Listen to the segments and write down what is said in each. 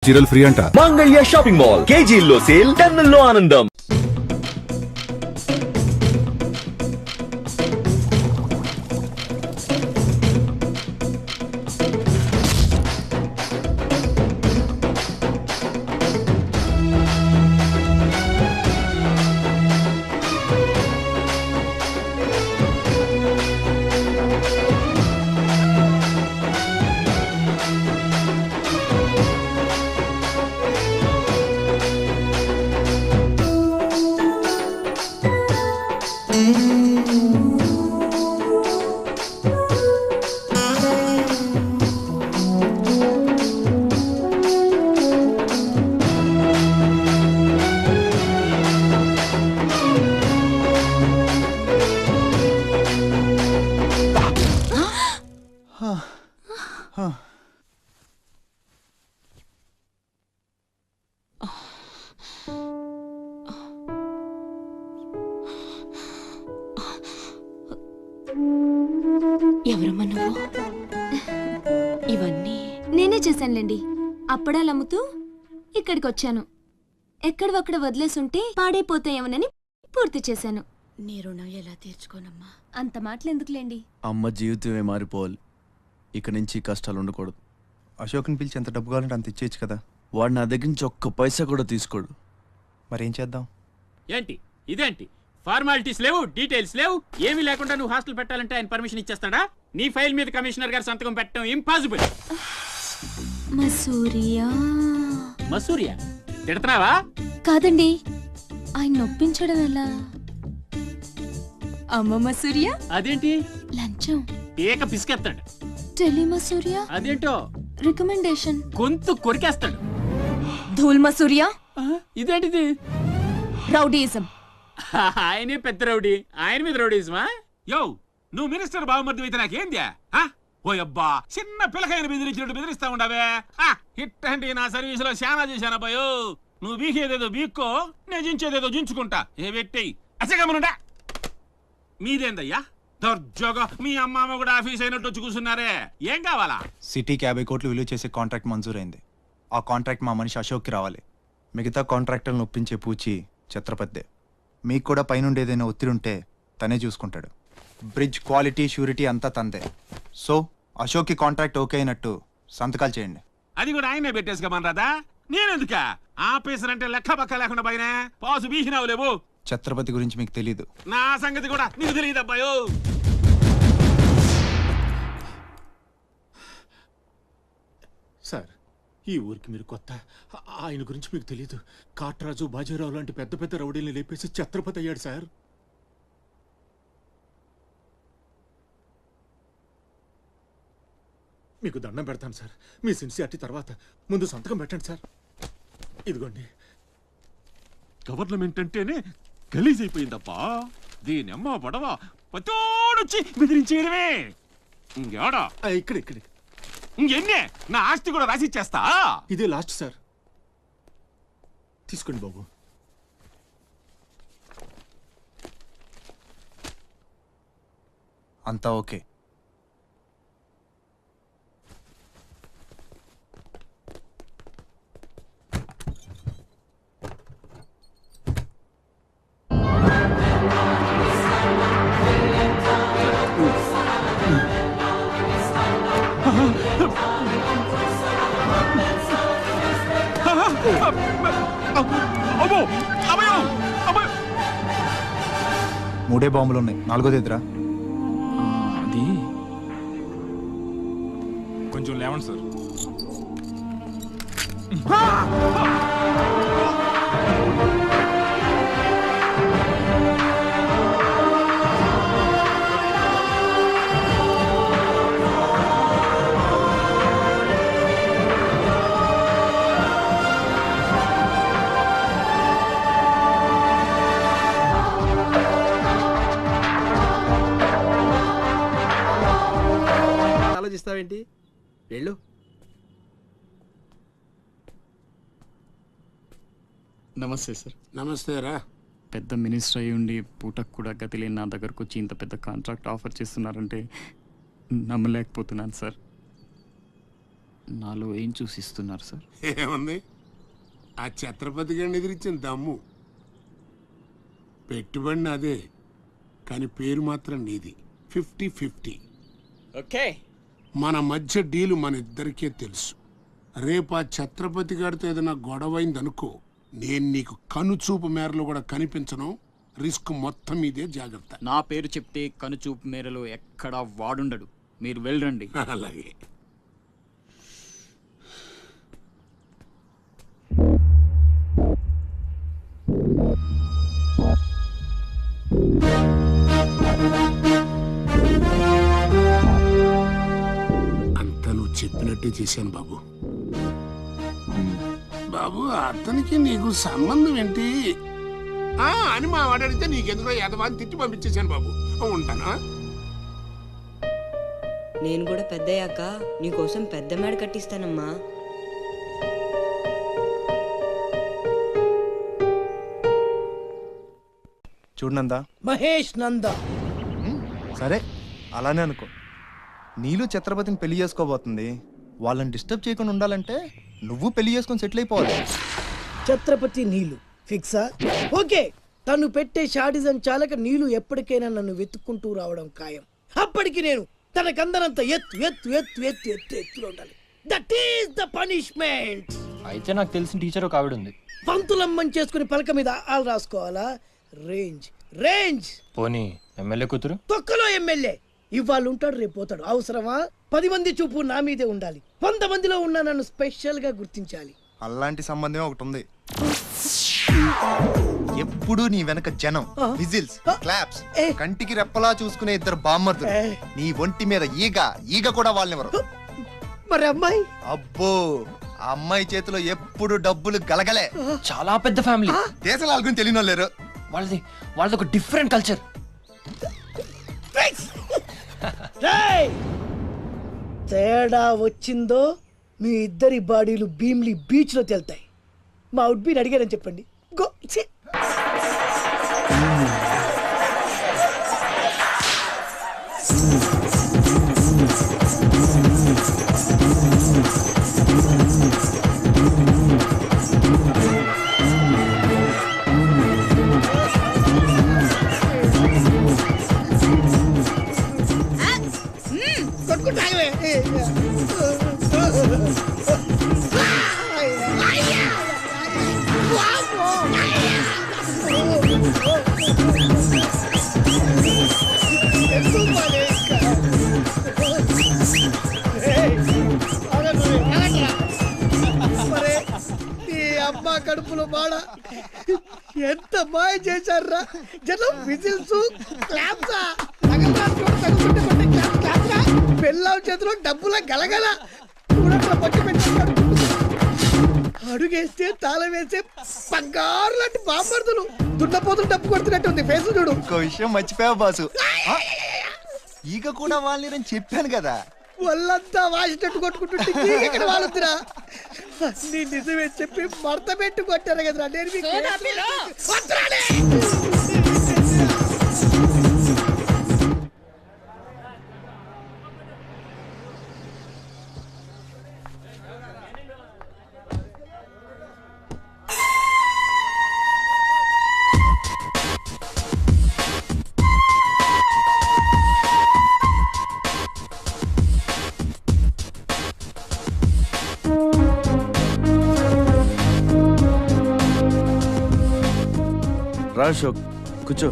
చీరలు ఫ్రీ అంట. మాంగళ్య షాపింగ్ మాల్, కేజీల్లో సేల్, టన్నుల్లో ఆనందం. ఎవరమ్మా నువ్వు? ఇవన్నీ నేనే చేశానులేండి. అప్పడాలు అమ్ముతూ ఇక్కడికి వచ్చాను. ఎక్కడొక్కడ వదిలేసుంటే పాడైపోతాయేమోనని పూర్తి చేశాను. నీ రుణం ఎలా తీర్చుకోనమ్మా? అంత మాటలు ఎందుకులేండి. అమ్మ జీవితమే మారిపోవాలి. ఇక నుంచి కష్టాలు ఉండకూడదు. అశోక్ని పిలిచి ఎంత డబ్బు కావాలంటే అంత ఇచ్చేయచ్చు కదా. వాడు నా దగ్గర నుంచి ఒక్క పైసా కూడా తీసుకోడు. మరేం చేద్దాం? ఏంటి ఇదేంటి ఫార్మాలిటీస్ లేవు, డీటెయిల్స్ లేవు, ఏమీ లేకుండా నువ్వు హాస్టల్ పెట్టాలంటే ఆయన పర్మిషన్ ఇచ్చేస్తాడా? నీ ఫైల్ మీద కమిషనర్ గారు సంతకం పెట్టడం ఇంపాసిబుల్. మసూరియా మసూరియా తిడతావా? కాదండి, ఆయన నొప్పించడం ఎలా? అమ్మ మసూరియా అదేంటి? లంచం. ఏక పిసికేస్తాడు. టెలి మసూరియా అదేంటో రికమెండేషన్. గొంతు కొరికేస్తాడు. ధూల్ మసూరియా ఇదేంటిది? రౌడీయిజం. ఆయనే పెద్ద రౌడీ, ఆయన మీద రౌడీజమా? యో, నువ్వు మినిస్టర్ బావమర్ది అయితే నాకేంద్యా? ఓ అబ్బా, చిన్న పిల్లకాయన బెదిరించినట్టు బెదిరిస్తా ఉండవే. ఇట్టండి నా సర్వీస్ లో శానా చేశానబ్బాయో. నువ్వు బీకేదేదో బీక్కో, నేను జించేదేదో జించుకుంటా. ఏ పెట్టేయి అసగమనుండా. మీదేందయ్యా దర్జోగా మీ అమ్మ కూడా ఆఫీస్ అయినట్టు వచ్చి కూర్చున్నారే, ఏం కావాలా? సిటీకి 50 కోట్లు విలువ చేసే కాంట్రాక్ట్ మంజూరైంది. ఆ కాంట్రాక్ట్ మా మనిషి అశోక్కి రావాలి. మిగతా కాంట్రాక్టర్లను ఒప్పించే పూచి ఛత్రపతిదే. మీకు కూడా పైనుండి ఏదైనా ఒత్తిడి ఉంటే తనే చూసుకుంటాడు. బ్రిడ్జ్ క్వాలిటీ షూరిటీ అంతా తందే. సో అశోక్కి కాంట్రాక్ట్ ఓకే అయినట్టు సంతకాలు చేయండి. అది కూడా ఆయనే పెట్టేసుకోమనరాదా? నేనెందుక? ఆఫీసర్ అంటే లెక్క పక్క లేకుండా పైన పాసు బీసినావు లేవు. ఛత్రపతి గురించి మీకు తెలీదు. నా సంగతి కూడా నీకు తెలియదు అబ్బాయో. సార్, ఈ ఊరికి మీరు కొత్త. ఆయన గురించి మీకు తెలియదు. కాట్రాజు, బాజీరావు లాంటి పెద్ద పెద్ద రౌడీల్ని లేపేసి ఛత్రపతి అయ్యాడు సార్. మీకు దండం పెడతాను సార్. మీ సిన్సియారిటీ తర్వాత ముందు సంతకం పెట్టండి సార్. ఇదిగోండి. గవర్నమెంట్ అంటేనే గలీజ్ అయిపోయిందప్పా. దీని అమ్మ పడవ పతోడొచ్చి బెదిరించేయడమే. ఇంకేడా ఇక్కడ ఇంకెన్నే నా ఆస్తి కూడా రాసిచ్చేస్తా. ఇదే లాస్ట్ సార్. తీసుకోండి బాబు. అంతా ఓకే. మూడే బాంబులు ఉన్నాయి, నాలుగోది ఎదురా. అది కొంచెం లేవండి సార్. ఆలోచిస్తావేంటి? వెళ్ళు. నమస్తే సార్. నమస్తే రా. పెద్ద మినిస్టర్ అయ్యి ఉండి పూటకు కూడా గతి లేని నా దగ్గరకు వచ్చి ఇంత పెద్ద కాంట్రాక్ట్ ఆఫర్ చేస్తున్నారంటే నమ్మలేకపోతున్నాను సార్. నాలో ఏం చూసిస్తున్నారు సార్? ఏముంది, ఆ ఛత్రపతి గారిని ఎదిరించిన దమ్ము. పెట్టుబడి నాదే, కానీ పేరు మాత్రం నీది. 50-50. ఓకే, మన మధ్య డీలు మన ఇద్దరికే తెలుసు. రేపు ఆ ఛత్రపతి గారితో ఏదైనా గొడవైందనుకో, నేను నీకు కనుచూపు మేరలో కూడా కనిపించను. రిస్క్ మొత్తం మీదే, జాగ్రత్త. నా పేరు చెప్తే కనుచూపు మేరలో ఎక్కడా వాడుండడు. మీరు వెళ్ళండి. అలాగే. అంతా నువ్వు చెప్పినట్టే చేశాను బాబు. బాబు, అతనికి నీకు సంబంధం ఏంటి అని మా వాడు అడిగితే నీకెందుకో ఎదవాన్ని తిట్టి పంపించేశాను బాబు. ఉంటానా? నేను కూడా పెద్దయ్యాక నీకోసం పెద్ద మేడ కట్టిస్తానమ్మా. చూడనందా, మహేష్ నంద. సరే అలానే అనుకో. నీళ్ళు ఛత్రపతిని పెళ్లి చేసుకోబోతుంది. వాళ్ళని డిస్టర్బ్ చేయకుండా ఉండాలంటే నువ్వు పెళ్లి చేసుకొని సెటిల్ అయిపోవాలి. ఛత్రపతి నీలు ఫిక్సా? ఓకే, తను పెట్టే షాడిజం చాలక నీలు ఎప్పటికైనా నన్ను వెతుక్కుంటూ రావడం ఖాయం. అప్పటికి నేను తనకందనంత ఎత్తు ఎత్తు ఎత్తు ఎత్తు ఎత్తు ఎత్తులో ఉండాలి. That is the punishment. అయితే నాకు తెలిసిన టీచర్ ఒక ఆవిడ ఉంది. పంతులమ్మని చేసుకుని పలక మీద ఆలు రాసుకోవాలా? Range range. పోనీ ఎమ్మెల్యే కూతురు? తొక్కలో ఎమ్మెల్యే. ఇవాళ ఉంటాడు, రేపు పోతాడు. అవసరమా? 10 మంది చూపు నా మీదే ఉండాలి. 100 మందిలో ఉన్న నన్ను స్పెషల్ గా గుర్తించాలి. అలాంటి సంబంధం ఒకటి ఉంది. ఎప్పుడు నీ వెనక జనం, విజిల్స్, క్లాప్స్, కంటికి రెప్పలా చూసుకునే ఇద్దరు బామ్మర్దులు. నీ ఒంటి మీద ఈగ ఈగ కూడా వాళ్ళెవరు. మరి అమ్మాయి? అబ్బో, ఆ అమ్మాయి చేతిలో ఎప్పుడు డబ్బులు గలగలే. చాలా పెద్ద ఫ్యామిలీ. దేశాల గురించి తెలియని వాళ్ళు లేరు. వాళ్ళది ఒక డిఫరెంట్ కల్చర్. తేడా వచ్చిందో మీ ఇద్దరి బాడీలు భీమ్లీ బీచ్ లో తేలుతాయి. మా ఉడ్బీని అడిగారని చెప్పండి. గో. అమ్మ కడుపులో బాడ ఎంత మాయ చేశారా జనం. విజిల్స్, క్లాప్సా, పెళ్ళాం చేతిలో డబ్బుల గలగల. అడుగేస్తే తాళం వేస్తే బంగారు లాంటి బాంబర్దులు. దున్నపోతులు డబ్బు కొడుతున్నట్టు ఉంది ఫేస్ చూడు. ఇంకో విషయం మర్చిపోయావు బాసు, ఈగ కూడా వాళ్ళని చెప్పాను కదా. వాళ్ళంతా వాసినట్టు కొట్టుకుంటుంటే ఇక్కడ వాళ్ళొద్దురా. నీ నిజమే చెప్పి మడత పెట్టి కొట్టారు కదరా. నేను రా అశోక్, కూర్చో.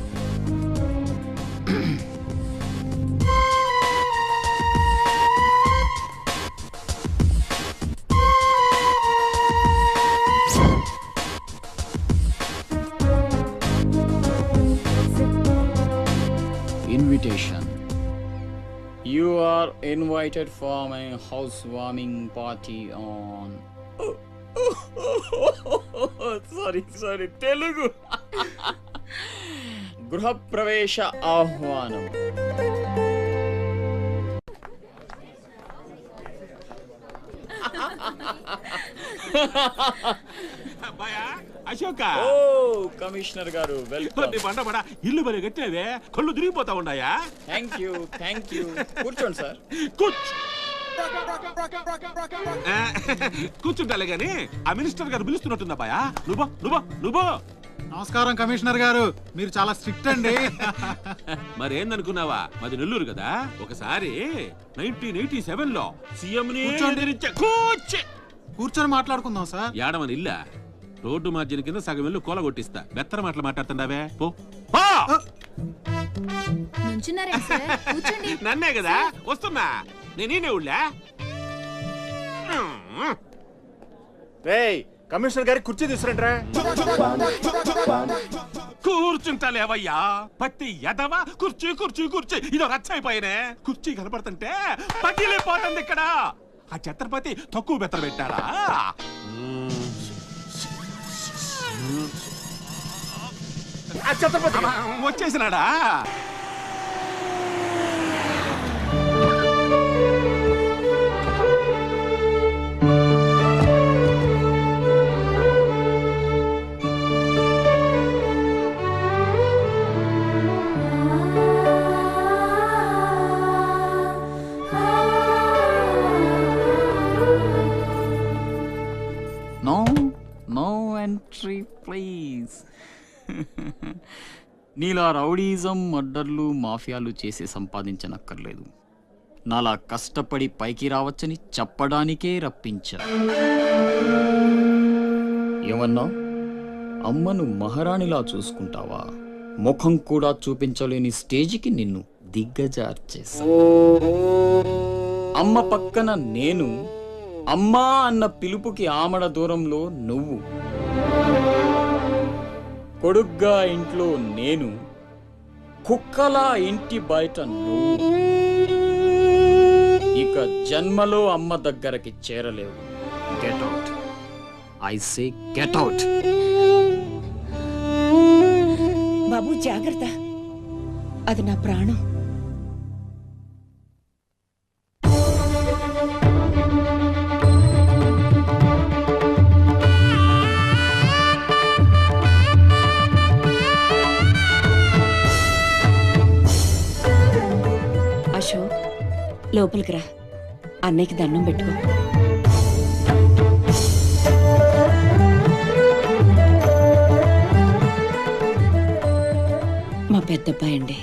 Invitation. You are invited for my housewarming party on. Sorry, Telugu. గృహప్రవేశ ఆహ్వానం. అశోక, ఓ కమిషనర్ గారు, వెల్కమ్. ఇల్లు మరి కట్టావే, కళ్ళు తిరిగిపోతా ఉన్నాయా? Thank you. కూర్చోండి సార్. కూర్చో. కూర్చుంటాలే గాని ఆ మినిస్టర్ గారు పిలుస్తున్నట్టుందా బాయా? నువ్వు నమస్కారం కమిషనర్ గారు, మీరు చాలా స్ట్రిక్ట్ అండి. మరేందనుకున్నావా, మాది నెల్లూరు కదా. ఒకసారి 1987లో సీఎం కూర్చొని మాట్లాడుకుందాం సార్. ఏడమని ఇల్లా రోడ్డు మార్జిన్ కింద సగం ఇల్లు కూలగొట్టిస్తా. బెత్తర మాటలు మాట్లాడుతుండవే పో. నన్నే కదా వస్తున్నా, నేనే ఊళ్ళా. కమిషనర్ గారి కుర్చీ తీసుకురండి. కూర్చుంటలేవయ్యా పత్తి ఎదవా. కుర్చీ కుర్చీ కుర్చీ ఇదో రచ్చైపోయినే. కుర్చీ కనపడుతుంటే పగిలిపోతుంది ఇక్కడ. ఆ ఛత్రపతి తక్కువ బెత్తర పెట్టాడా? ఛత్రపతి వచ్చేసినాడా? No entry please. నీలా రౌడీజం, మర్డర్లు, మాఫియాలు చేసి సంపాదించనక్కర్లేదు. నాలా కష్టపడి పైకి రావచ్చని చెప్పడానికే రప్పించా. ఏమన్నా అమ్మను మహారాణిలా చూసుకుంటావా? ముఖం కూడా చూపించలేని స్టేజికి నిన్ను దిగ్గజార్చేసా. అమ్మ పక్కన నేను, అమ్మా అన్న పిలుపుకి ఆమడ దూరంలో నువ్వు. కొడుగ్గా ఇంట్లో నేను, కుక్కలా ఇంటి బయట నువ్వు. ఇక జన్మలో అమ్మ దగ్గరకి చేరలేవు. Get out, I say get out. బాబు జాగ్రత్త, అది నా ప్రాణం. అశోక్, లోపలికి రా, అన్నయ్యకి దండం పెట్టుకో. మా పెద్దబ్బాయి అండి,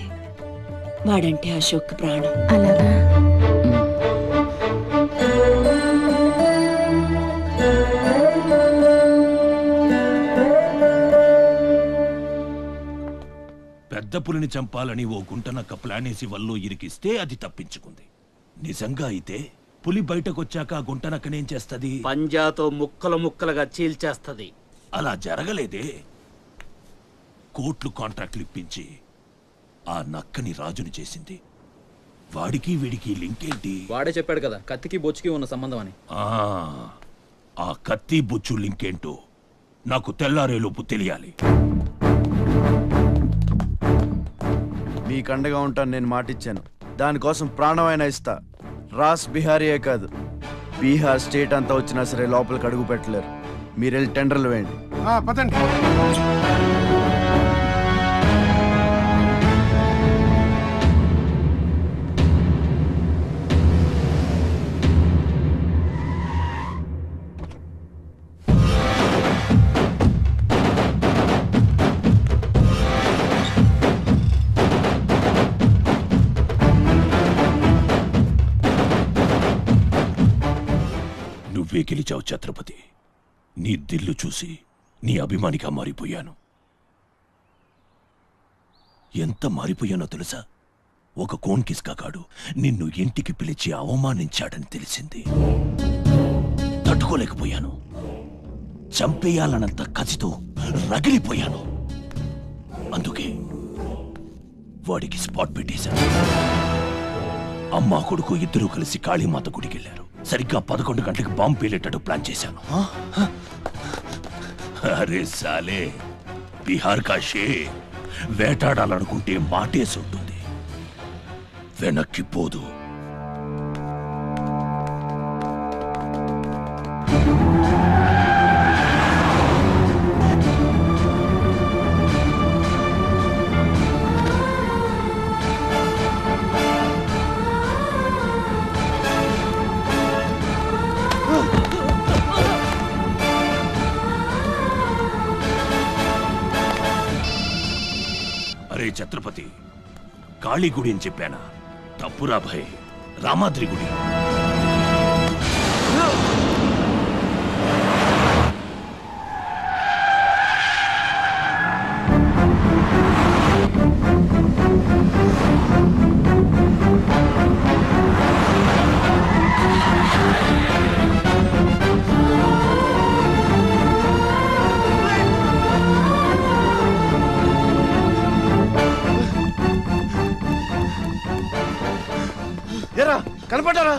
వాడంటే అశోక్ ప్రాణం. అలాగా? పెద్ద పులిని చంపాలని ఓ గుంటనక్క ప్లానేసి వల్లో ఇరికిస్తే అది తప్పించుకుంది. నిజంగా అయితే పులి బయటకొచ్చాక ఆ గుంటనక్కనేం చేస్తది? పంజాతో ముక్కలు ముక్కలుగా చీల్చేస్తది. అలా జరగలేదే. కోట్లు కాంట్రాక్ట్లు ఇప్పించి ఆ నక్కని రాజుని చేసింది. వాడికి వీడికి లింక్ ఏంటి? వాడే చెప్పాడు కదా కత్తికి బొచ్చుకి ఉన్న సంబంధం అని. ఆ కత్తి బొచ్చు లింక్ ఏంటో నాకు తెల్లారేలోపు తెలియాలి. మీకు అండగా ఉంటాను, నేను మాటిచ్చాను. దానికోసం ప్రాణమైనా ఇస్తా. రాస్ బిహారీయే కాదు, బీహార్ స్టేట్ అంతా వచ్చినా సరే లోపలికి అడుగు పెట్టలేరు. మీరు వెళ్ళి టెండర్లు వేయండి. పదండి. నువ్వే గెలిచావు ఛత్రపతి. నీ దిల్లు చూసి నీ అభిమానిగా మారిపోయాను. ఎంత మారిపోయానో తెలుసా? ఒక కోన్ కిస్కాగాడు నిన్ను ఇంటికి పిలిచి అవమానించాడని తెలిసింది. తట్టుకోలేకపోయాను. చంపేయాలన్నంత కసితో రగిలిపోయాను. అందుకే వాడికి స్పాట్ పెట్టేశాను. అమ్మా కొడుకు ఇద్దరూ కలిసి కాళీమాత గుడికి వెళ్ళారు. సరిగ్గా 11 గంటలకు బాంబు పేలేటట్టు ప్లాన్ చేశాను. అరే సాలే, బిహార్ కా షేర్ వేటాడాలనుకుంటే మాటేసి ఉంటుంది, వెనక్కి పోదు. ఛత్రపతి కాళీ గుడి అని చెప్పానా? తప్పురా భయ్, రామాద్రి గుడి. ఎరా కనపడ్డారా?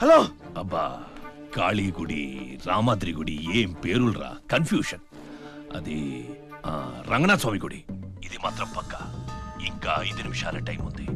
హలో. అబ్బా, కాళీ గుడి, రామాద్రి గుడి ఏం పేరులరా, కన్ఫ్యూషన్. అది రంగనాథ స్వామి గుడి. ఇది మాత్రం పక్కా. ఇంకా 5 నిమిషాల టైం ఉంది.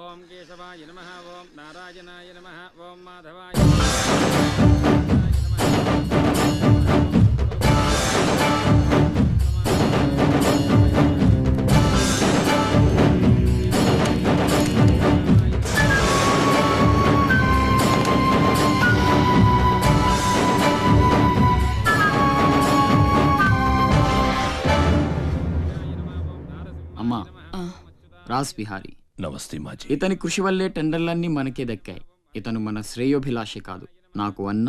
ఓం కేశవాయ నమః, ఓం నారాయణాయ నమః, ఓం మాధవాయ అమ్మా. రాస్ బిహారీ. నమస్తే మాజీ. ఇతని కృషి వల్లే టెండర్లన్నీ మనకే దక్కాయి. ఇతను మన శ్రేయోభిలాషి కాదు, నాకు అన్న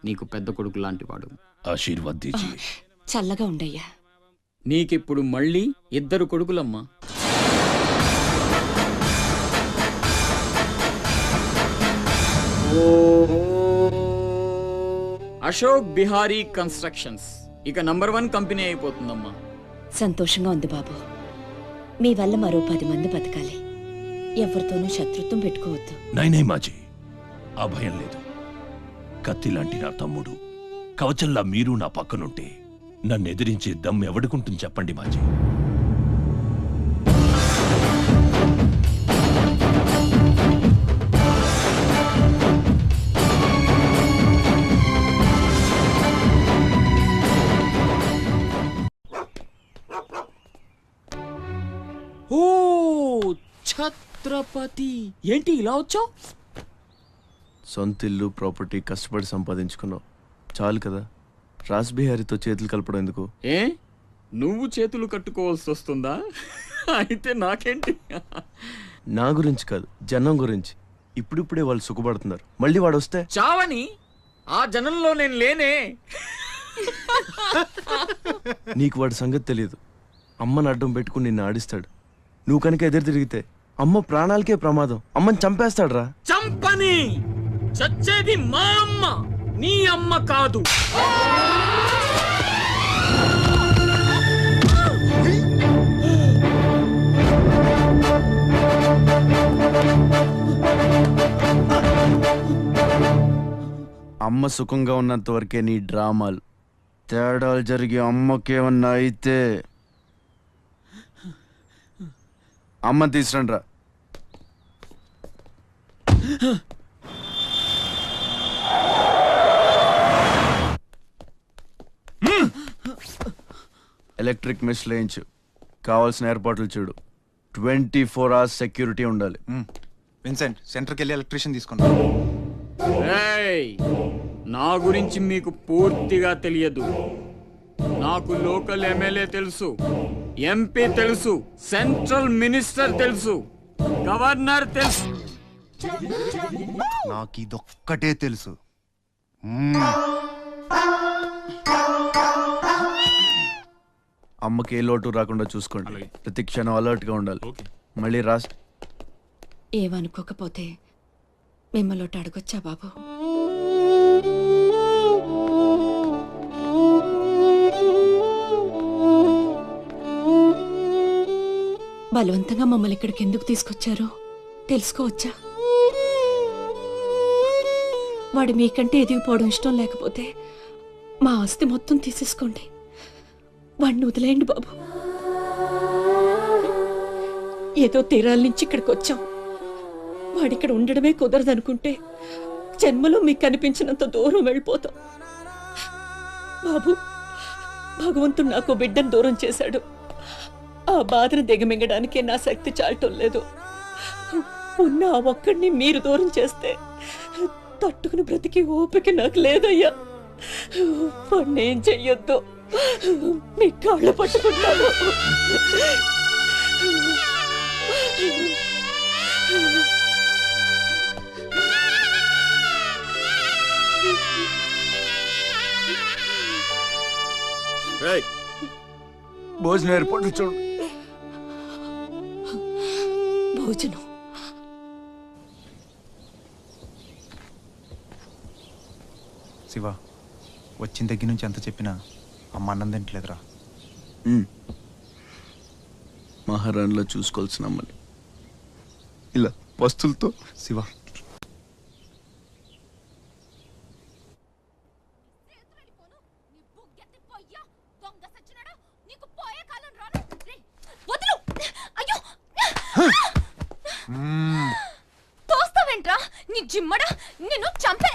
నీకు పెద్ద కొడుకు లాంటివాడు. ఆశీర్వాద్ దీజీ. చల్లగా ఉండయ్యా. నీకిప్పుడు మళ్ళీ 2 కొడుకులమ్మా. అశోక్ బిహారీ కన్స్ట్రక్షన్స్ ఇక నంబర్ 1 కంపెనీ అయిపోతుందమ్మా. సంతోషంగా ఉంది బాబు. మీ వల్ల మరో 10 మంది బతకాలి. ఎవరితోనూ శత్రుత్వం పెట్టుకోవద్దు. నైనై మాజీ, ఆ భయం లేదు. కత్తి లాంటి నా తమ్ముడు, కవచంలా మీరు నా పక్కనుంటే నన్ను ఎదిరించే దమ్ ఎవడుకుంటుంది చెప్పండి మాజీ. ఓ ఛత్రపతి, ఏంటి ఇలా వచ్చావు? సొంత ఇల్లు, ప్రాపర్టీ కష్టపడి సంపాదించుకున్నావు, చాలు కదా. రాస్ బిహారీతో చేతులు కలపడం ఎందుకు? ఏ నువ్వు చేతులు కట్టుకోవాల్సి వస్తుందా? అయితే నాకేంటి? నా గురించి కాదు, జనం గురించి. ఇప్పుడిప్పుడే వాళ్ళు సుఖపడుతున్నారు, మళ్ళీ వాడు వస్తే చావని. ఆ జనంలో నేను లేనే. నీకు వాడి సంగతి తెలియదు. అమ్మని అడ్డం పెట్టుకుని నిన్ను ఆడిస్తాడు. నువ్వు కనుక ఎదురు తిరిగితే అమ్మ ప్రాణాలకే ప్రమాదం. అమ్మని చంపేస్తాడు రా. చంపని. చచ్చేది మా అమ్మ, నీ అమ్మ కాదు. అమ్మ సుఖంగా ఉన్నంత వరకే నీ డ్రామాలు. తేడాలు జరిగి అమ్మకేమన్నా అయితే అమ్మని తీసురండి రా. ఎలక్ట్రిక్ మెష్ లేయించు. కావాల్సిన ఏర్పాట్లు చూడు. 24 hours సెక్యూరిటీ ఉండాలి. విన్సెంట్, సెంటర్కి వెళ్ళి ఎలక్ట్రీషియన్ తీసుకున్నా. నా గురించి మీకు పూర్తిగా తెలియదు. నాకు లోకల్ ఎమ్మెల్యే తెలుసు, ఎంపీ తెలుసు, సెంట్రల్ మినిస్టర్ తెలుసు, గవర్నర్ తెలుసు. నాకు ఇదొక్కటే తెలుసు. అమ్మకి ఏ లోటు రాకుండా చూసుకోండి. ప్రతి క్షణం అలర్ట్ గా ఉండాలి. మళ్ళీ రాస్ ఏమనుకోకపోతే మిమ్మల్ని అడగొచ్చా బాబు? బలవంతంగా మమ్మల్ని ఇక్కడికి ఎందుకు తీసుకొచ్చారో తెలుసుకోవచ్చా? వాడు మీకంటే ఎదిగిపోవడం ఇష్టం లేకపోతే మా ఆస్తి మొత్తం తీసేసుకోండి. వాడిని వదిలేయండి బాబు. ఏదో తీరాల నుంచి ఇక్కడికి వచ్చాం. వాడిక్కడ ఉండడమే కుదరదనుకుంటే జన్మలో మీకు కనిపించినంత దూరం వెళ్ళిపోతాం. బాబు, భగవంతుడు నాకు బిడ్డను దూరం చేశాడు. ఆ బాధను దిగమింగడానికే నా శక్తి చాలటం లేదు. ఉన్న ఆ ఒక్కడిని మీరు దూరం చేస్తే తట్టుకుని బ్రతికి ఓపిక నాకు లేదయ్యా. వాణ్ణేం చెయ్యొద్దు, మీ కాళ్ళు పట్టుకుంటాను. భోజనం ఏర్పాటు చూడు. భోజనం శివ, వచ్చిన దగ్గర నుంచి ఎంత చెప్పినా అమ్మ అన్నం తింటలేదురా. మహారాణిలో చూసుకోవాల్సిన అమ్మని ఇలా వస్తువులతో. శివ, తోస్తావేంట్రా నీ జిమ్మడా, నిన్ను చంపే.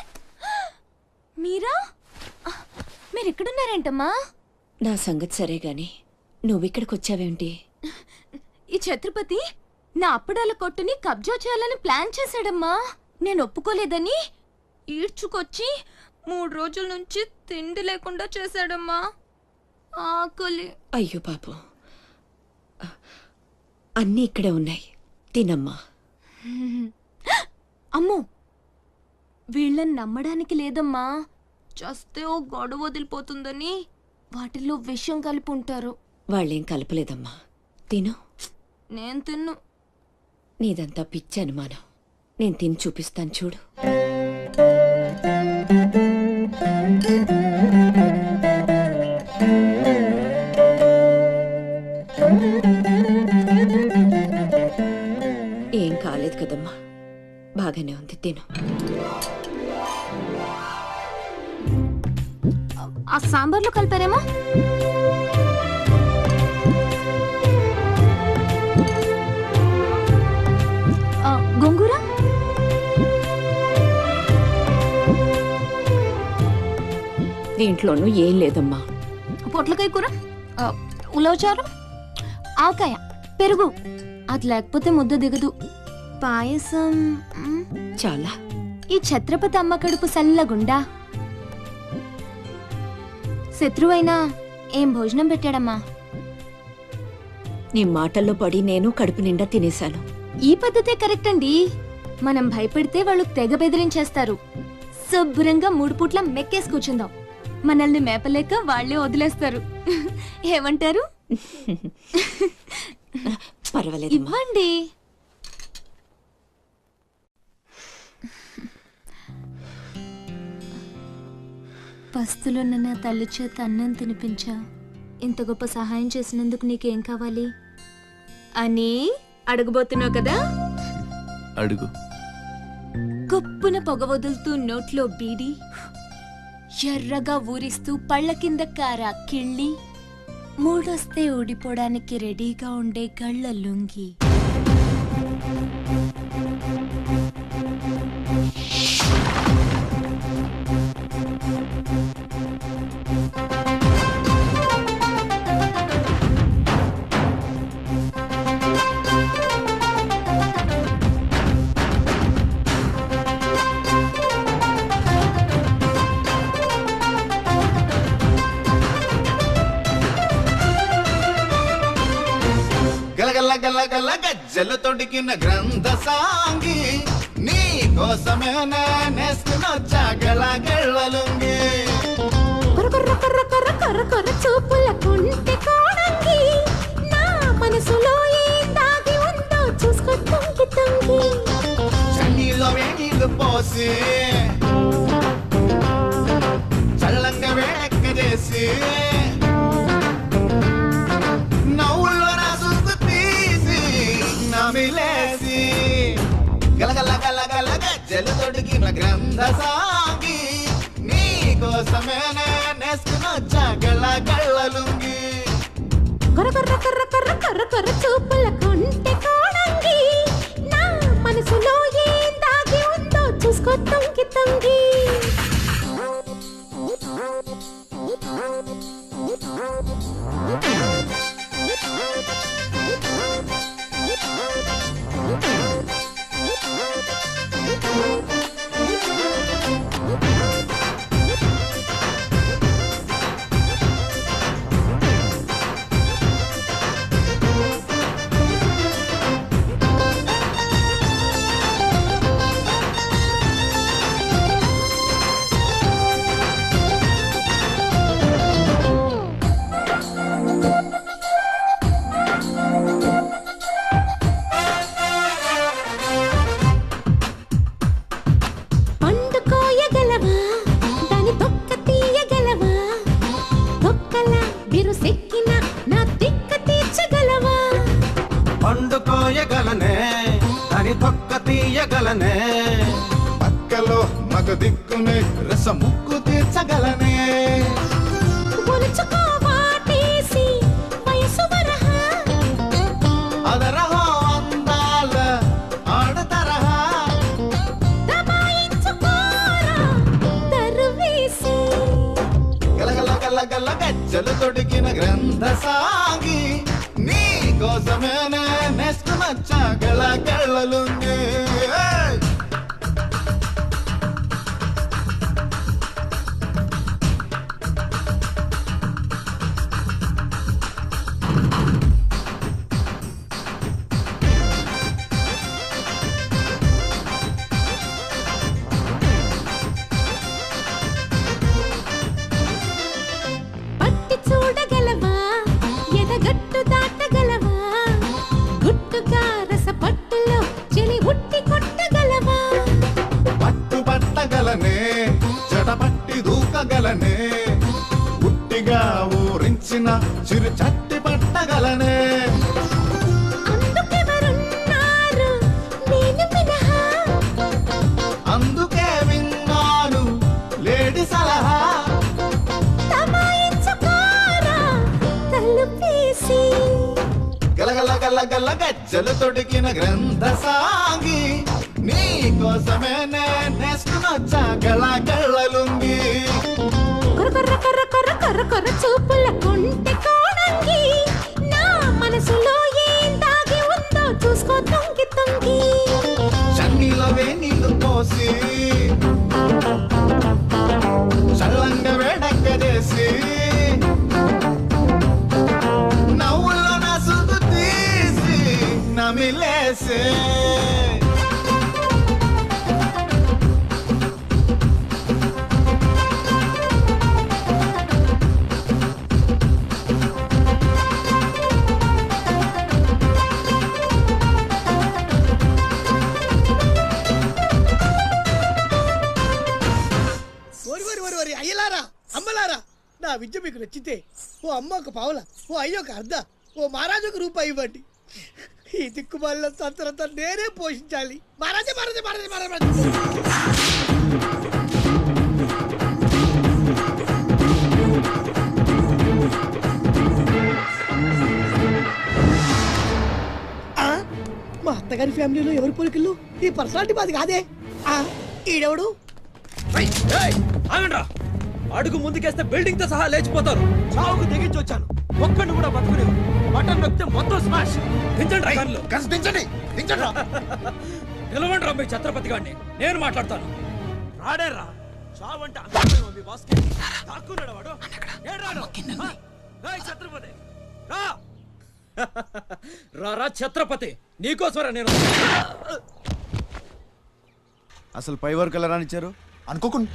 మీరెక్కడున్నారేంటమ్మా? నా సంగతి సరే గాని నువ్విక్కడికి వచ్చావేంటి? ఈ ఛత్రపతి నా అప్పడాల కొట్టుని కబ్జా చేయాలని ప్లాన్ చేశాడమ్మా. నేను ఒప్పుకోలేదని ఈడ్చుకొచ్చి 3 రోజుల నుంచి తిండి లేకుండా చేశాడమ్మా. ఆకలి. అయ్యో పాపం, అన్నీ ఇక్కడే ఉన్నాయి, తినమ్మా. అమ్మో, వీళ్ళని నమ్మడానికి లేదమ్మా. చస్తే ఓ గొడవ వదిలిపోతుందని వాటిల్లో విషయం కలిపి ఉంటారు. వాళ్ళేం కలపలేదమ్మా, తిను. నేను తిన్ను. నీదంతా పిచ్చి అనుమానం. నేను తిని చూపిస్తాను చూడు. ఏం కాలేదు కదమ్మా, బాగానే ఉంది, తిను. ఆ సాంబార్లో కలిపారేమో. గోంగూర, దీంట్లోనూ ఏం లేదమ్మా. పొట్లకాయ కూర, ఉలవచారు, ఆవకాయ, పెరుగు. అది లేకపోతే ముద్ద దిగదు. పాయసం చాలా. ఈ ఛత్రపతి అమ్మ కడుపు సల్లగుండా. శత్రువైనా ఏం భోజనం పెట్టాడమ్మా. నీ మాటల్లో పడి నేను కడుపు నిండా తినేశాను. ఈ పద్ధతే కరెక్ట్ అండి. మనం భయపెడితే వాళ్ళు తెగ బెదిరించేస్తారు. శుభ్రంగా 3 పూట్ల మెక్కేసి కూర్చుందాం. మనల్ని మేపలేక వాళ్ళే వదిలేస్తారు. ఏమంటారు? పర్వాలేదు, ఇవ్వండి. పస్తులున్న నా తల్లి చేత అన్నం తినిపించా. ఇంత గొప్ప సహాయం చేసినందుకు నీకేం కావాలి అని అడగబోతున్నావు కదా? అడుగు. గొప్పన పొగ వదులుతూ నోట్లో బీడి, ఎర్రగా ఊరిస్తూ పళ్ళ కింద కారా కిళ్ళి, మూడొస్తే ఊడిపోవడానికి రెడీగా ఉండే గళ్ళ లుంగి. గలగల గజ్జలు తొడిగిన గ్రంథ సాంగి, నీ కోసమే నేస్తున్నా గళగళ్ళలుంగి. కొర్ర కొర్ర కొర్ర కొర్ర కొర్ర చూపుల కుంటి కోణంగి, నా మనసులో ఏం దాగి ఉందో చూసుకో తుంగి తుంగి. చన్నీలో వేణీళ్ళు పోసి చల్లంగా వేడెక్క చేసి, నవ్వుల్లో నా సుస్తు తీసి నమిలేసి, గలగల గలగల గజ్జలు తొడిగిన గ్రంథ సాంగి, నీ కోసమే నేస్తున్నా గళగళ్ళలుంగి. కొర్ర కొర్ర కొర్ర కొర్ర కొర్ర కొర్ర చూపుల కుంటి కోణంగి, చూసుకో తొంగి తొంగి పక్కలో మగ దిక్కునే రస ముక్కు తీర్చగలనే అదరహో అందాల ఆడతరహా గలగల గలగల గజ్జలు తొడిగిన గ్రంథ సాగి నీ కోసమేనే నేస్తున్నచ్చా గలగలలుంగే జడపట్టి దూకగలనే ఉట్టిగా ఊరించిన చిరు చట్టి పట్టగలనే అందుకే విన్నాను లేడి సలహా గలగల గలగల గజ్జలు తొడిగిన గ్రంథ సాగి నీ కోసమే నేస్తున్నచ్చా గలగలలుంగి కొర్ర కొర్ర కొర్ర కొర్ర కొర్ర చూపుల కొంటె కోణంగి నా మనసులో ఏం దాగి ఉందో చూసుకో తొంగి తొంగి చన్నీలో వేణీళ్ళు పోసి చల్లంగా వేడక్క చేసి నవ్వుల్లో నా సుద్దు తీసి నమిలేసి అయ్యలారా అమ్మలారా నా విద్య మీకు నచ్చితే ఓ అమ్మ ఒక పావుల ఓ అయ్య ఒక అర్ధ ఓ మహారాజు ఒక రూపాయి ఇవ్వండి. ఈ దిక్కుమాలిన సంతరంతా నేనే పోషించాలి. మహారాజా మహారాజా మహారాజా మహారాజా మా అత్తగారి ఫ్యామిలీలో ఎవరి పోలికలు ఈ పర్సనాలిటీ మాది కాదే. ఈడెవడు? అడుగు ముందుకేస్తే బిల్డింగ్ తో సహా లేచిపోతారు. చావుకు తెగించి వచ్చాను, ఒక్కడిని కూడా బతుకునే. బటన్ నొక్కితే మొత్తం స్మాష్. దించండి డ్రైవర్లు, దించండి దించండి. నిలవండి రా మీ ఛత్రపతి గారిని, నేను మాట్లాడతాను. రాడేరా చావంటే అంతా ఉంది బాస్. తాక్కున్నాడు వాడు. ఛత్రపతి రా ఛత్రపతి, నీకోసమరా నేను. అసలు పై వరకు ఎలా రానిచ్చారు అనుకోకుండా.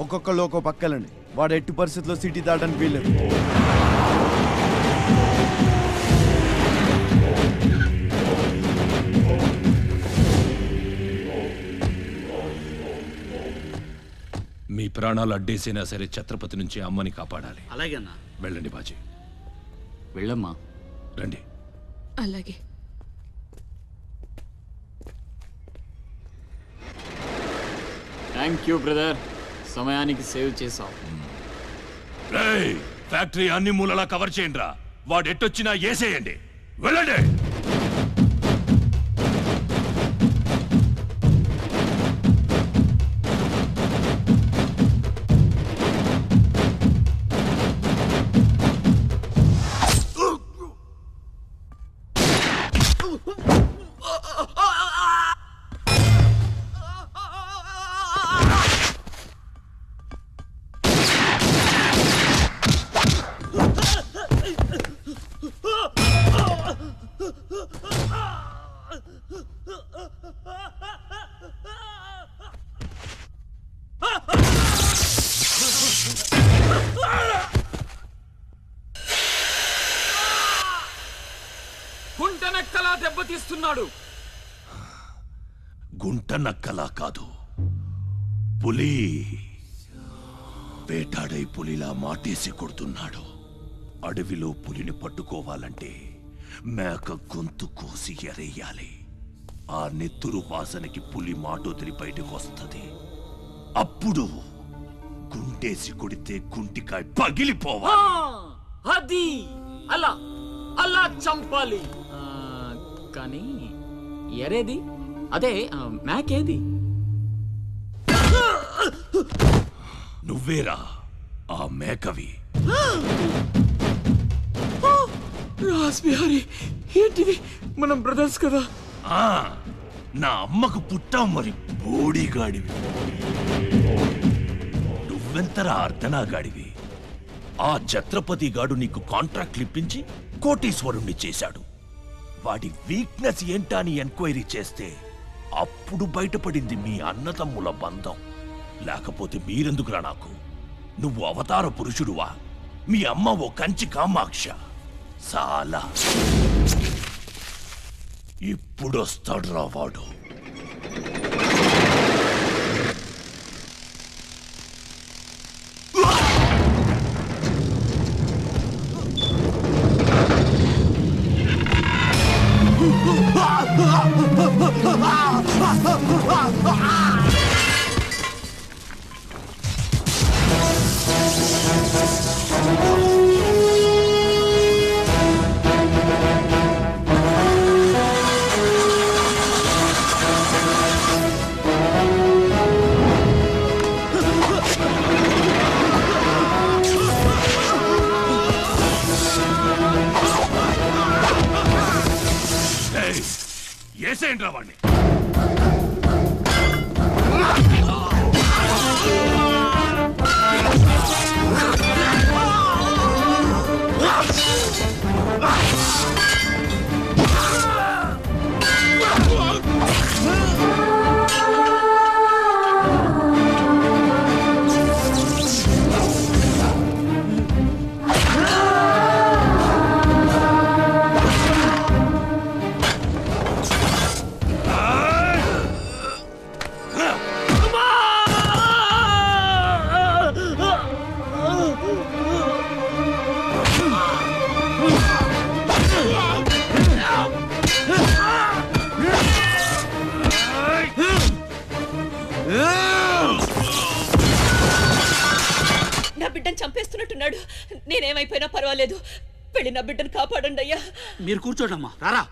ఒక్కొక్కళ్ళు ఒక్కో పక్కలండి. వాడు ఎట్టి పరిస్థితుల్లో సిటీ దాటడానికి వీల్లేదు. మీ ప్రాణాలు అడ్డేసినా సరే ఛత్రపతి నుంచి అమ్మని కాపాడాలి. అలాగే అన్నా. వెళ్ళండి బాజీ. వెళ్ళమ్మా. రండి. అలాగే. థ్యాంక్ యూ బ్రదర్, సమయానికి సేవ్ చేసావు. ఫ్యాక్టరీ అన్ని మూలలా కవర్ చేయండి రా. వాడు ఎట్టొచ్చినా ఏసేయండి. వెళ్ళండి. గుంటనక్కలా దెబ్బతీస్తున్నాడు. గుంట నక్కలా కాదు, పులి వేటాడై పులిలా మాటేసి కొడుతున్నాడు. అడవిలో పులిని పట్టుకోవాలంటే మేక గొంతు కోసి ఎరేయాలి. ఆ నెత్తురు వాసనకి పులి మాటొదిలి బయటకు వస్తుంది. అప్పుడు గుంటేసి కొడితే గుంటికాయ పగిలిపోవాలి. అది అలా అలా చంపాలి. కానీ ఎరేది? అదే మేకేది? నువ్వేరా ఆ మేకవి. రాస్ బిహారీ, ఏంటిది? మనం బ్రదర్స్ కదా. నా అమ్మకు పుట్టావు మరి బోడిగాడివి. నువ్వెంతరా అర్ధనాగాడివి. ఆ ఛత్రపతి గాడు నీకు కాంట్రాక్ట్లు ఇప్పించి కోటీశ్వరుణ్ణి చేశాడు. వాడి వీక్నెస్ ఏంటా అని ఎంక్వైరీ చేస్తే అప్పుడు బయటపడింది మీ అన్నతమ్ముల బంధం. లేకపోతే మీరెందుకురా నాకు? నువ్వు అవతార పురుషుడువా? మీ అమ్మ ఓ కంచి కామాక్ష. చాలా ఇప్పుడొస్తాడ్రా వాడు. ఏసేంట్రా వాడిని. నా బిడ్డను చంపేస్తున్నట్టున్నాడు. నేనేమైపోయినా పర్వాలేదు, వెళ్ళి నా బిడ్డను కాపాడండి అయ్యా. మీరు కూర్చోడమ్మా, రారా.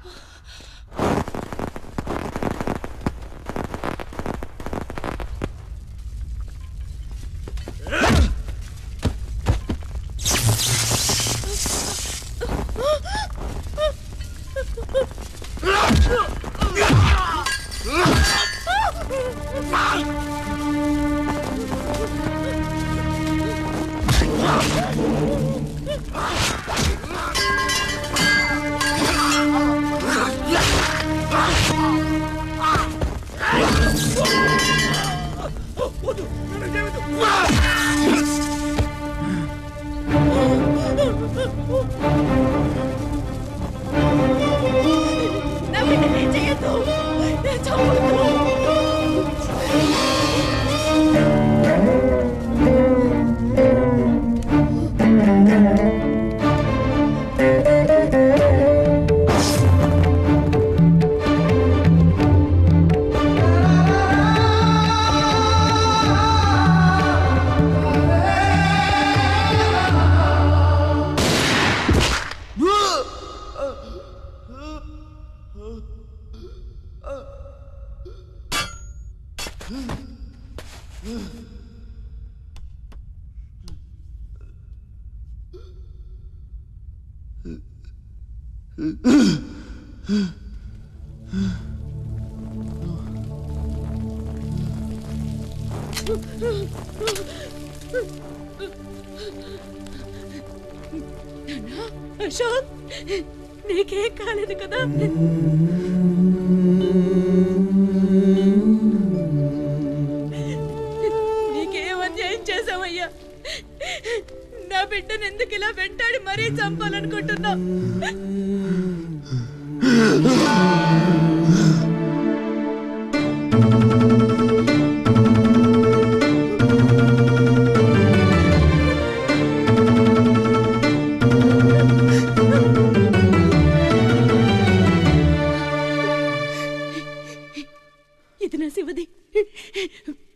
అశోక్, నీకేం కాలేదు కదా? నీకేం అన్యాయం చేసావయ్యా? నా బిడ్డను ఎందుకు ఇలా వెంటాడి మరీ చంపాలనుకుంటున్నా? ఇది నా శివది.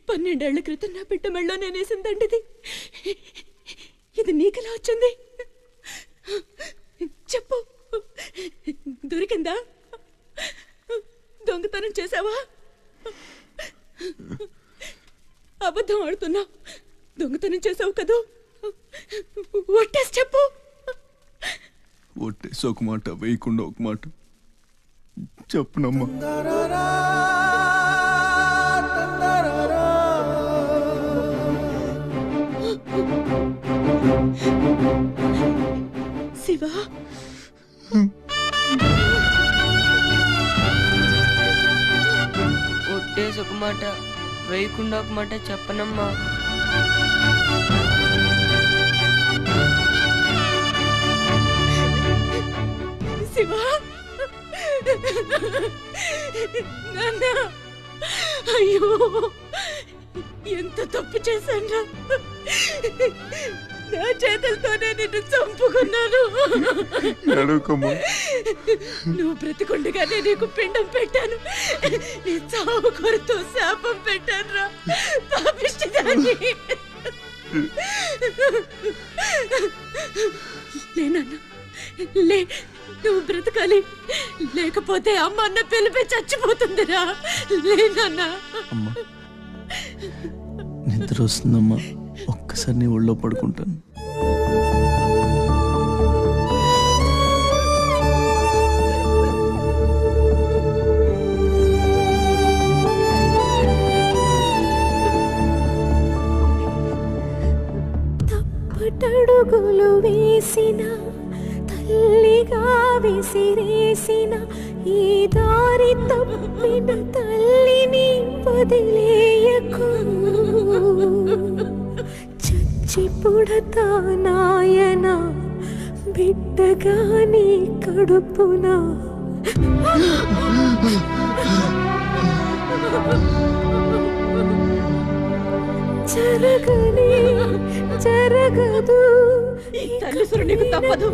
12 ఏళ్ల క్రితం నా బిడ్డ మెళ్ళో నేనేసిందండిది. ఇది నీకెలా వచ్చింది? చెప్పు, దొరికిందా? దొంగతనం చేసావా? అబద్ధం ఆడుతున్నా. దొంగతనం చేసావు కదూ? ఒట్టేసి చెప్పు. ఒట్టేసి ఒక మాట, వేయకుండా ఒక మాట చెప్పునమ్మా. శివ, ఒట్టేసి ఒక మాట, వేయకుండా ఒక మాట చెప్పనమ్మా. శివ, నాన్న, అయ్యో ఎంత తప్పు చేశాను. నా చేతులతోనే నిన్ను చంపుకున్నాను. నువ్వు బ్రతికుండగానే నీకు పిండం పెట్టాను. నీ చావు కొరతో శాపం పెట్టాను రా పాపిష్టిదాన్ని. లేనన్నా, లే, నువ్వు బ్రతకాలి. లేకపోతే అమ్మ అన్న పిలిపి చచ్చిపోతుందిరా. లేనన్నా. నిద్ర వస్తుందమ్మా, ఒక్కసారి నీ ఒళ్ళో పడుకుంటాను. తప్పటడుగులు వేసిన తల్లిగా విసిరేసిన ఈ దారి తప్పిన తల్లిని వదిలేయకు. చచ్చి పుడతా నాయన బిడ్డగా నీ కడుపున. జరగని జరగదు, తల్లిసురు నీకు తప్పదు.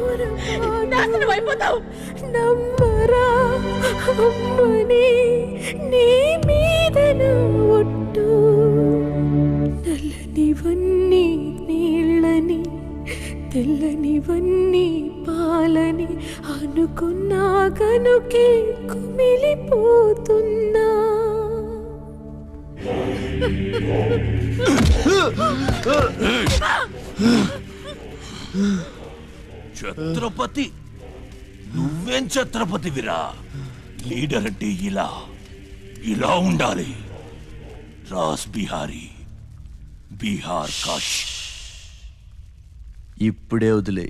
నాశనం అయిపోతావు. నమ్మరా అమ్మని నీ మీద ఒట్టు. నల్లనివన్నీ నీళ్ళని, తెల్లనివన్నీ పాలని అనుకున్నా గనుకే కుమిలిపోతున్నా. ఛత్రపతి, నువ్వేం ఛత్రపతివిరా? లీడర్ అంటే ఇలా ఇలా ఉండాలి. రాస్ బిహారీ, బీహార్ కాష్. ఇప్పుడే వదిలే,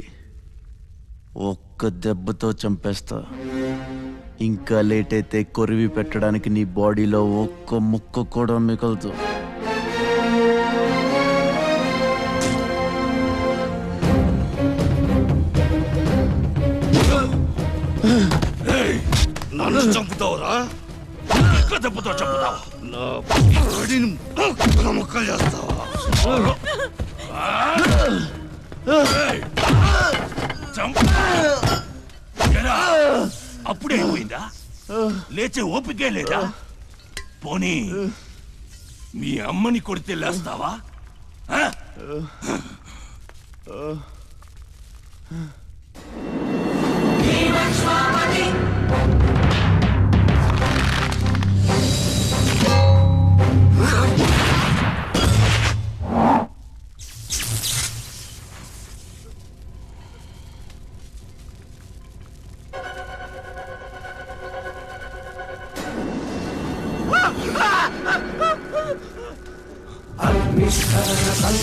ఒక్క దెబ్బతో చంపేస్తా. ఇంకా లేట్ అయితే కొరివి పెట్టడానికి నీ బాడీలో ఒక్క ముక్క కూడా మిగలదు. నన్ను చంపుతావురా? దెబ్బతో చంపుతావా? నా బాడీని ముక్కలు చేస్తావా? అప్పుడే అయిపోయిందా? లేచే ఓపికే లేదా? పోనీ మీ అమ్మని కొడితే లేస్తావా?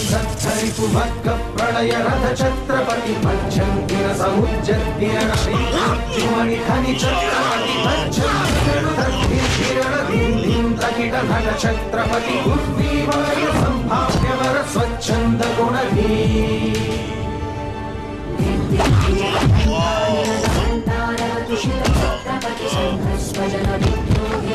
సంధరిపు వర్గ ప్రళయ రథ ఛత్రపతి మధ్యంగిర సముజ్జమణి ఖని ఛత్రపతి తకిట నగ ఛత్రపతి ఉర్వీవయ సంభావ్యవర స్వచ్ఛంద గుణధీ